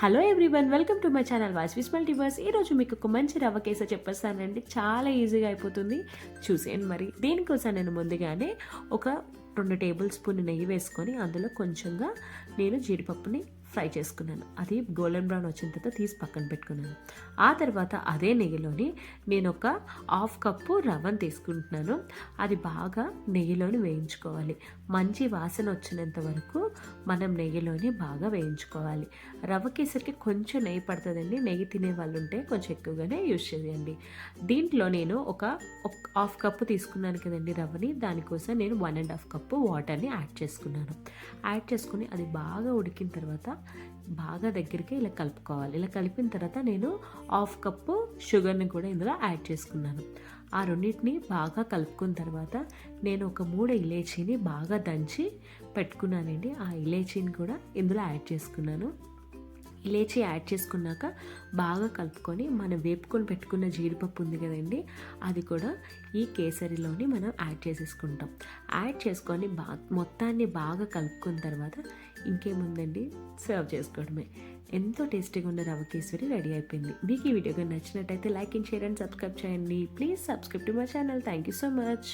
Hello everyone, welcome to my channel వాస్విస్ multiverse. ఈరోజు మీకు ఒక మంచి రవ్వ కేసరి చెప్పేస్తానండి. చాలా ఈజీగా అయిపోతుంది, చూసేయండి. మరి దీనికోసం నేను ముందుగానే ఒక 2 టేబుల్ స్పూన్ నెయ్యి వేసుకొని అందులో కొంచెంగా నేను జీడిపప్పుని ఫ్రై చేసుకున్నాను. అది గోల్డెన్ బ్రౌన్ వచ్చిన తర్వాత తీసి పక్కన పెట్టుకున్నాను. ఆ తర్వాత అదే నెయ్యిలోని నేను ఒక 1/2 కప్పు రవ్వను తీసుకుంటున్నాను. అది బాగా నెయ్యిలోని వేయించుకోవాలి. మంచి వాసన వచ్చినంత వరకు మనం నెయ్యిలోని బాగా వేయించుకోవాలి. రవ్వ కేసరికి కొంచెం నెయ్యి పడుతుందండి. నెయ్యి తినే వాళ్ళు ఉంటే కొంచెం ఎక్కువగానే యూజ్ చేయండి. దీంట్లో నేను ఒక 1/2 కప్పు తీసుకున్నాను కదండి రవ్వని. దానికోసం నేను 1.5 కప్పు వాటర్ని యాడ్ చేసుకున్నాను. యాడ్ చేసుకుని అది బాగా ఉడికిన తర్వాత బాగా దగ్గరికి ఇలా కలుపుకోవాలి. ఇలా కలిపిన తర్వాత నేను 1/2 కప్పు షుగర్ని కూడా ఇందులో యాడ్ చేసుకున్నాను. ఆ రెండింటిని బాగా కలుపుకున్న తర్వాత నేను ఒక 3 ఇలాచీని బాగా దంచి పెట్టుకున్నానండి. ఆ ఇలాచీని కూడా ఇందులో యాడ్ చేసుకున్నాను. ఇలాచీ యాడ్ చేసుకున్నాక బాగా కలుపుకొని మనం వేపుకొని పెట్టుకున్న జీడిపప్పు ఉంది కదండి, అది కూడా ఈ కేసరిలోని మనం యాడ్ చేసేసుకుంటాం. యాడ్ చేసుకొని మొత్తాన్ని బాగా కలుపుకున్న తర్వాత ఇంకేముందండి, సర్వ్ చేసుకోవడమే. ఎంతో టేస్టీగా ఉన్న రవ్వ కేసరి రెడీ అయిపోయింది. మీకు ఈ వీడియో నచ్చినట్టయితే like and share and subscribe చేయండి. Please subscribe to my channel. Thank you so much.